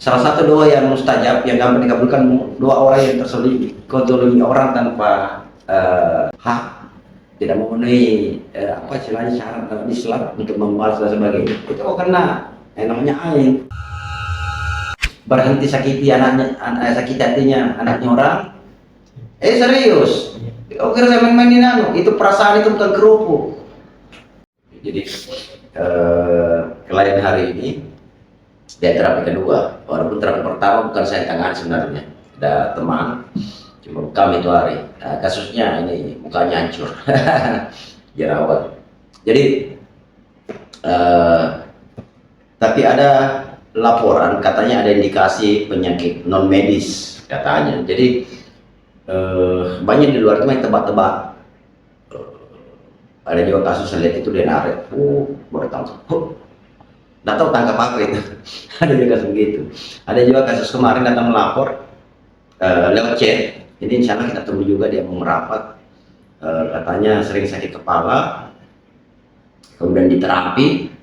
Salah satu doa yang mustajab yang gampang dikabulkan, doa orang yang kezalimi orang tanpa hak, tidak memenuhi apa istilahnya syarat dalam Islam untuk membalas dan sebagainya. Itu karena namanya ain. Berhenti sakiti anaknya, sakiti hatinya anaknya orang. Serius. Oh kira saya main-mainin itu perasaan, itu bukan kerupuk. Jadi klien hari ini dia terapi kedua, walaupun terapi pertama bukan saya tangani sebenarnya, ada teman cuma kami itu hari kasusnya ini mukanya hancur jerawat. Jadi tapi ada laporan katanya ada indikasi penyakit non medis katanya. Jadi banyak di luar itu main tebak-tebak. Ada juga kasus saya lihat itu dia narik, baru tangkap, nggak tahu tangkap apa itu. Ada juga kasus begitu. Ada juga kasus kemarin datang melapor lewat chat. Jadi insya Allah kita tunggu juga dia mau merapat. Katanya sering sakit kepala, kemudian diterapi,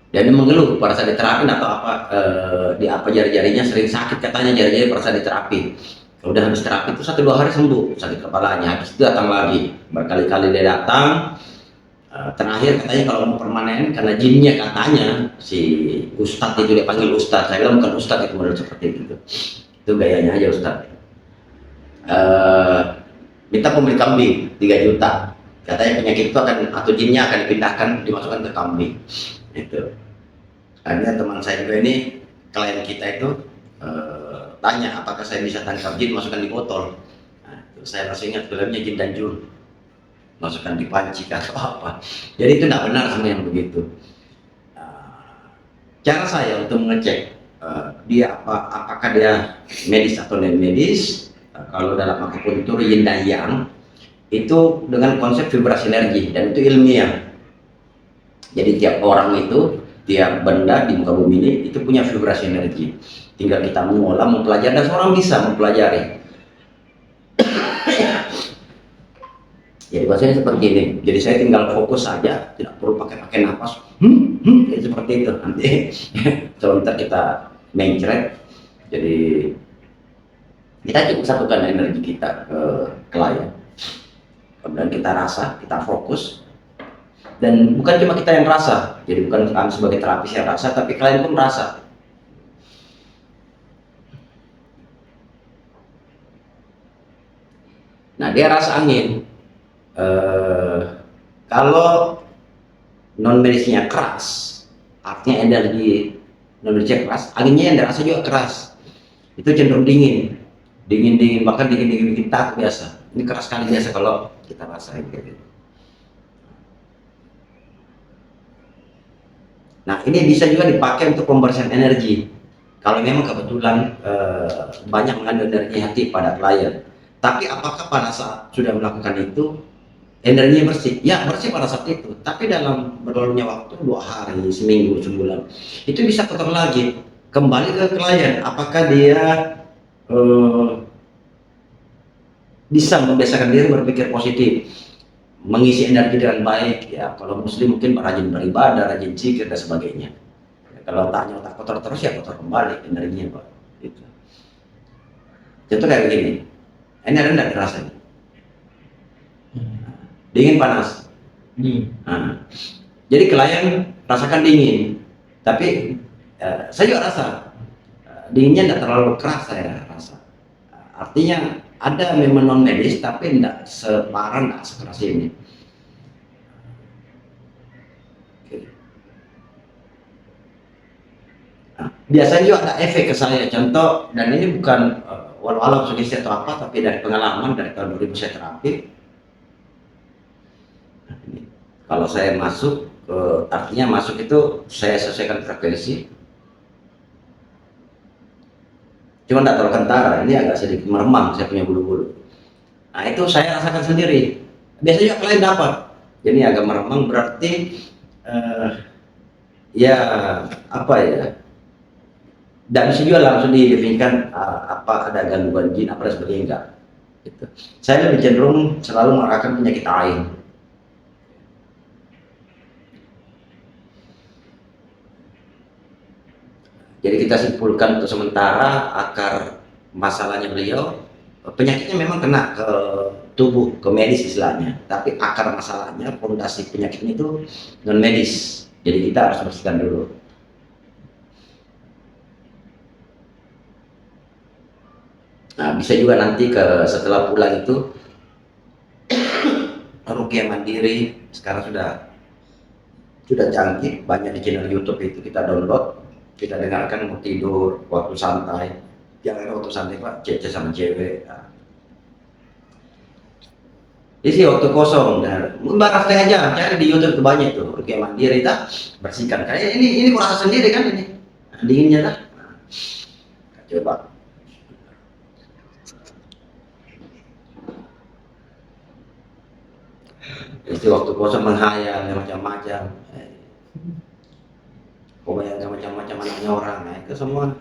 dan dia mengeluh pada saat diterapi atau apa di apa jari-jarinya sering sakit, katanya jari-jari pada saat diterapi. Udah habis terapi itu 1-2 hari sembuh sakit kepalanya, habis itu datang lagi, berkali-kali dia datang. Terakhir katanya kalau mau permanen karena jinnya, katanya si ustadz itu, dia panggil ustadz, saya bilang bukan ustadz itu model seperti itu gayanya aja ustadz. Minta pembeli kambing 3 juta, katanya penyakit itu akan, atau jinnya akan dipindahkan, dimasukkan ke kambing itu. Akhirnya teman saya juga ini, klien kita itu tanya apakah saya bisa tangkap jin masukkan di botol. Nah, itu saya masih ingat filmnya Jin dan Jun, masukkan di panci atau apa. Jadi itu tidak benar sama yang begitu. Cara saya untuk mengecek dia apakah dia medis atau non medis, kalau dalam akupuntur yin dan yang itu dengan konsep vibrasi energi, dan itu ilmiah. Jadi tiap orang itu, tiap benda di muka bumi ini itu punya vibrasi energi. Tinggal kita mengolah, mempelajari, dan seorang bisa mempelajari. Jadi bahasanya seperti ini. Jadi saya tinggal fokus saja, tidak perlu pakai nafas. Jadi seperti itu. Nanti sebentar kita mencret. Jadi kita cukup satukan energi kita ke klien. Kemudian kita rasa, kita fokus. Dan bukan cuma kita yang rasa. Jadi bukan kami sebagai terapis yang rasa, tapi klien pun merasa. Nah, dia rasa angin. Kalau non medisnya keras, artinya energi non medisnya keras, anginnya yang dirasa juga keras. Itu cenderung dingin, bahkan dingin bikin takut biasa. Ini keras sekali biasa kalau kita rasain kayak gitu. Nah, ini bisa juga dipakai untuk pembersihan energi. Kalau memang kebetulan banyak mengandung energi hati pada klien. Tapi apakah pada saat sudah melakukan itu energinya bersih? Ya bersih pada saat itu. Tapi dalam berlalunya waktu 2 hari, seminggu, sebulan, itu bisa kotor lagi. Kembali ke klien, apakah dia bisa membiasakan diri berpikir positif, mengisi energi dengan baik. Ya kalau muslim mungkin rajin beribadah, rajin zikir dan sebagainya. Ya, kalau otaknya otak kotor terus, ya kotor kembali energinya, Pak. Gitu. Contoh kayak begini. Ini ada enggak rasanya? Dingin panas? Nah, jadi klien rasakan dingin, tapi saya juga rasa dinginnya tidak terlalu keras, saya rasa. Artinya ada memang non medis, tapi tidak separah, tidak sekeras ini. Nah, biasanya juga ada efek ke saya. Contoh, dan ini bukan walau sugesti atau apa, tapi dari pengalaman dari tahun 2000 saya terapi. Nah, ini. Kalau saya masuk, artinya masuk itu saya sesuaikan frekuensi. Cuma tidak terlalu kentara, ini agak sedikit meremang, saya punya bulu-bulu. Nah itu saya rasakan sendiri. Biasanya klien dapat. Jadi agak meremang berarti ya apa ya? Dan bisa juga langsung didefinisikan apa ada gangguan jin apa dan sebagainya, enggak. Gitu. Saya lebih cenderung selalu mengarahkan penyakit ain. Jadi kita simpulkan untuk sementara akar masalahnya beliau, penyakitnya memang kena ke tubuh, ke medis istilahnya, tapi akar masalahnya, fondasi penyakitnya itu non medis. Jadi kita harus bersihkan dulu. Nah, bisa juga nanti setelah pulang itu ruqyah mandiri sekarang sudah canggih, banyak di channel YouTube itu kita download, kita dengarkan mau tidur, waktu santai, jangan waktu santai Pak, cece sama cewek. Nah, isi waktu kosong dan bakal setengah jam, cari di YouTube tuh banyak tuh ruqyah mandiri, kita bersihkan. Kayak ini kurasa sendiri kan ini, nah, dinginnya lah. Nah, coba. Isi waktu kosong menghayal macam-macam. Kau bayangkan macam-macam anaknya orang, nah itu semua.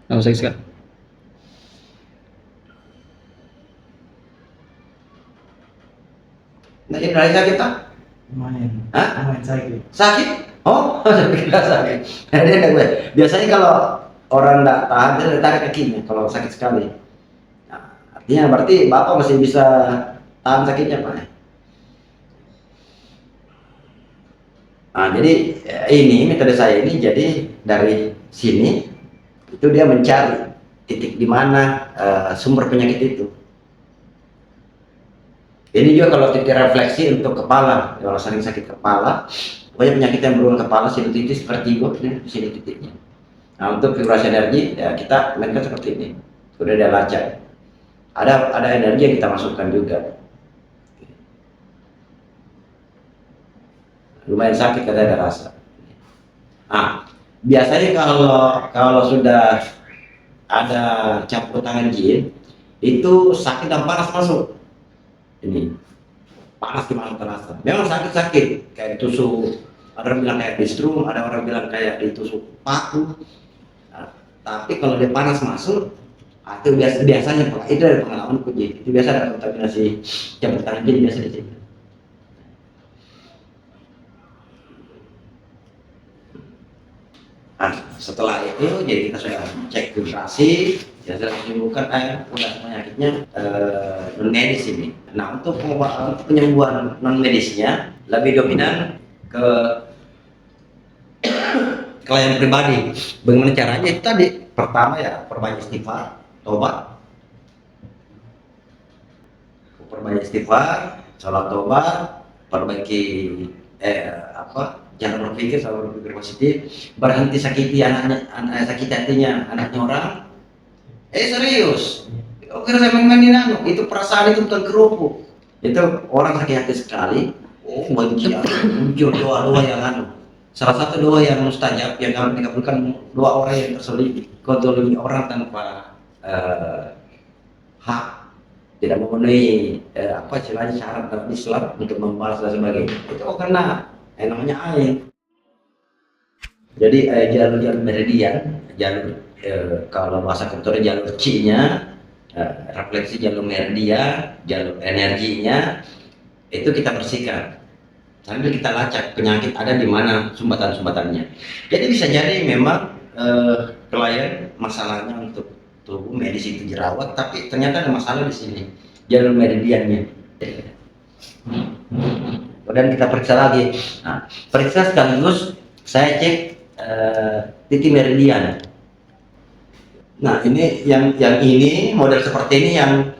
Apa sakit Kak? Nah, ini dari sakit tak? Lumayan. Hah? Lumayan sakit. Sakit? Oh, saya kira sakit. Jadi gue. Biasanya kalau orang tidak tahan, dia tarik kakinya kalau sakit sekali. Nah, artinya berarti Bapak masih bisa tahan sakitnya, Pak. Nah, jadi ini metode saya ini jadi dari sini itu dia mencari titik di mana sumber penyakit itu. Ini juga kalau titik refleksi untuk kepala, kalau sering sakit kepala, pokoknya penyakit yang berulang kepala, sinusitis, vertigo, ini di sini titiknya. Nah, untuk vibrasi energi ya kita mainkan seperti ini. Sudah ada lacak. Ada energi yang kita masukkan juga. Lumayan sakit kada ada rasa. Nah, biasanya kalau sudah ada campur tangan jin, itu sakit dan panas masuk. Ini panas gimana terasa? Memang sakit kayak ditusuk. Ada orang bilang kayak distrum, ada orang bilang kayak ditusuk paku. Nah, tapi kalau dia panas masuk, itu biasanya Pak, itu dari pengalaman jin. Itu biasa ada kontaminasi campur tangan jin biasa di sini. Nah, setelah itu jadi kita sudah cek vibrasi, ya sudah menyembuhkan udah penyakitnya non medis ini. Nah, untuk penyembuhan non medisnya lebih dominan ke klien pribadi. Bagaimana caranya? Itu tadi pertama ya perbanyak istighfar, tobat, sholat tobat, perbaiki jangan berpikir selalu berpikir positif, berhenti sakiti sakiti hatinya anaknya orang. Serius, kira saya main-mainin itu perasaan itu bukan kerupuk. Itu orang sakit hati sekali, benci, muncul doa-doa yang salah satu doa yang mustajab yang kami dikabulkan, doa orang yang terselip kodolimi orang tanpa hak, tidak memenuhi istilahnya syarat dalam Islam untuk membalas dan sebagainya. Itu karena namanya air. Jadi jalur meridian, kalau bahasa kedokteran jalur C-nya, refleksi jalur meridian, jalur energinya itu kita bersihkan. Sambil kita lacak penyakit ada di mana sumbatan-sumbatannya. Jadi bisa jadi memang klien masalahnya untuk tubuh medis itu jerawat, tapi ternyata ada masalah di sini jalur meridiannya. Kemudian kita periksa lagi. Nah, periksa sekaligus saya cek titik meridian. Nah, ini yang ini model seperti ini yang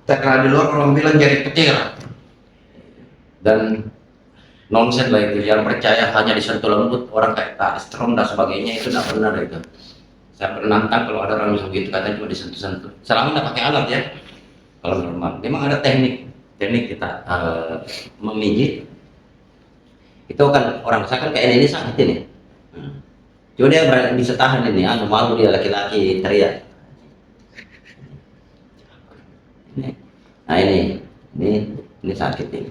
terkenal di luar, orang bilang jari petir. Dan nonsen lah itu, yang percaya hanya disentuh lembut orang kayak tak strom dan sebagainya, itu tidak benar itu. Saya pernah nantang kalau ada orang begitu, katanya cuma disentuh-sentuh. Selama tidak pakai alat ya. Kalau normal, memang ada teknik kita memijit. Itu kan orang saya kan kayak ini sakit ini. Cuma dia bisa tahan ini, malu dia laki-laki teriak. Nah ini sakit ini.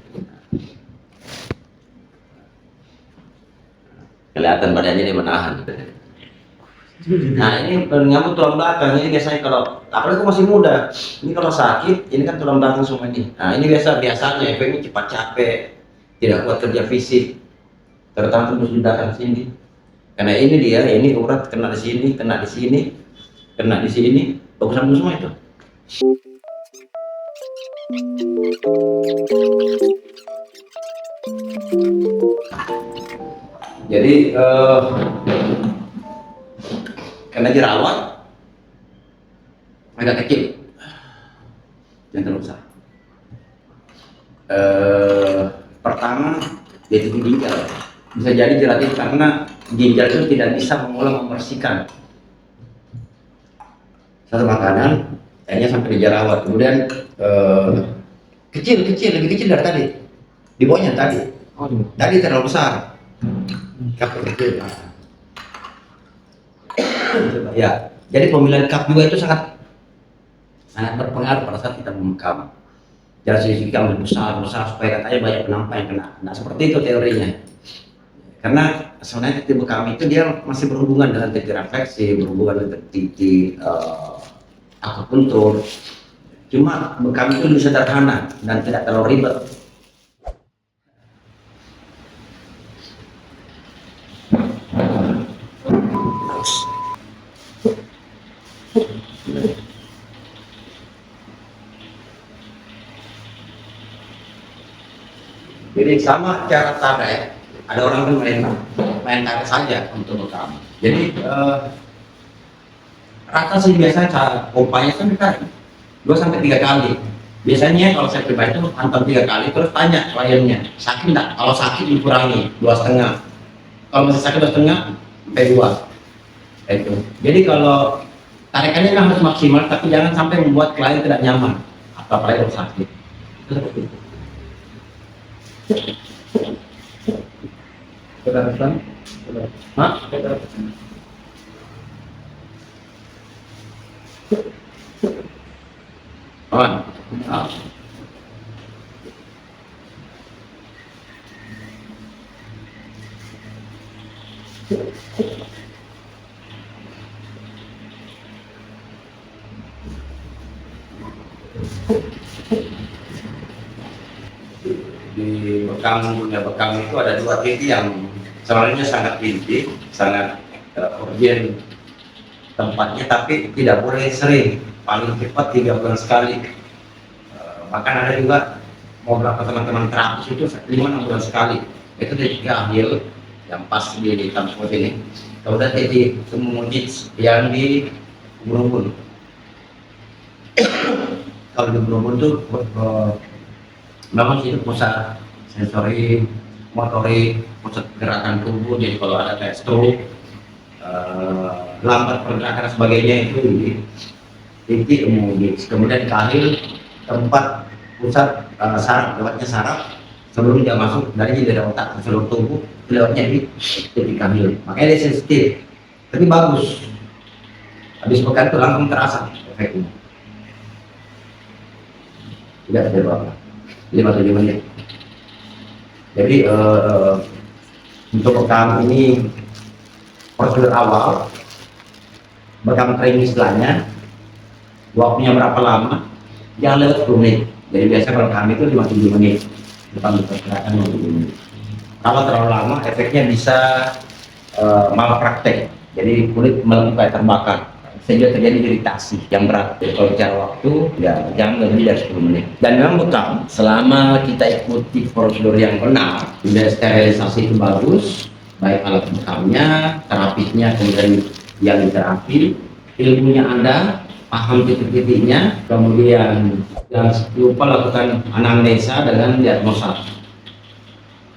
Kelihatan badannya dia menahan. Nah ini nyambut tulang belakang ini biasanya kalau apalagi aku masih muda, ini kalau sakit ini kan tulang belakang semua ini. Nah ini biasanya efeknya cepat capek, tidak kuat kerja fisik, terutama tembus di belakang sini. Karena ini dia, ini urat kena di sini, kena di sini, kena di sini, bagus semua itu. Jadi karena jerawat agak kecil, jangan terlalu besar. Pertama yaitu ginjal, bisa jadi jerawat itu karena ginjal itu tidak bisa mengolah membersihkan satu makanan, kayaknya sampai di jerawat. Kemudian kecil lebih kecil dari tadi, di bawahnya tadi. Tadi terlalu besar. Cup kecil. Ya, jadi pemilihan cup juga itu sangat berpengaruh pada saat kita memekam. Jarak sisi kita besar supaya katanya banyak penampak yang kena. Nah seperti itu teorinya. Karena sebenarnya titik bekam itu dia masih berhubungan dengan titik refleksi, berhubungan dengan titik akupuntur. Cuma bekam itu lebih sederhana dan tidak terlalu ribet. Jadi sama cara tarik, ada orang kan main tarik saja untuk bekam. Jadi rata sih biasanya cara pompanya kan ditarik 2-3 kali. Biasanya kalau saya pribadi itu hantam 3 kali terus tanya kliennya sakit enggak. Kalau sakit dikurangi 2,5. Kalau masih sakit 2,5 sampai 2. Itu. Jadi kalau tarikannya kan harus maksimal tapi jangan sampai membuat klien tidak nyaman apalagi kalau sakit. Itu seperti itu. Kedaratan? Hah? On. Di bekam itu ada 2 titik yang sebenarnya sangat inti, sangat urgent tempatnya, tapi tidak boleh sering, paling cepat 3 bulan sekali. Bahkan ada juga beberapa teman-teman terapis itu 5-6 bulan sekali. Itu titik akhir yang pas di tempat ini. Kemudian titik kemudian yang di Ubun-Ubun. Kalau di Ubun-Ubun itu memang itu pusat sensori, motorik, pusat gerakan tubuh. Jadi kalau ada kayak stroke, lambat pergerakan dan sebagainya itu di titik umum. Kemudian kahil tempat pusat saraf, lewatnya saraf sebelum dia masuk dari otak ke seluruh tubuh, lewatnya di titik kahil. Makanya dia sensitif, tapi bagus. Habis pekan itu langsung terasa efeknya. Tidak ada apa-apa. 5-7 menit. Jadi untuk bekam ini prosedur awal, bekam kering istilahnya, waktunya berapa lama? Jangan lewat 10 menit. Jadi biasa kalau kami itu 5-7 menit depan pergerakan 5-7 menit. Kalau terlalu lama efeknya bisa malpraktek. Jadi kulit melepuh terbakar sehingga terjadi iritasi yang berat. Jadi kalau bicara waktu ya jangan lebih dari 10 menit. Dan memang bekam selama kita ikuti prosedur yang benar, sudah sterilisasi itu bagus, baik alat bekamnya, terapisnya, kemudian yang terapi, ilmunya Anda paham titik-titiknya, kemudian jangan lupa lakukan anamnesa dengan diagnosa.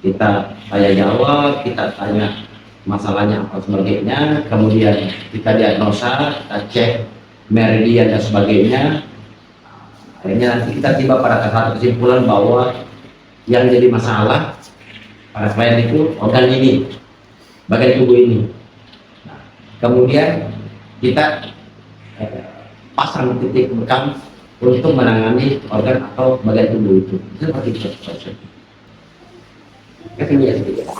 Kita tanya jawab, kita tanya masalahnya apa sebagainya, kemudian kita diagnosa, kita cek meridian dan sebagainya. Akhirnya nanti kita tiba pada kesimpulan bahwa yang jadi masalah pada klien itu organ ini, bagian tubuh ini. Nah, kemudian kita pasang titik bekam untuk menangani organ atau bagian tubuh itu. Seperti itu. Ketinggian sedikit.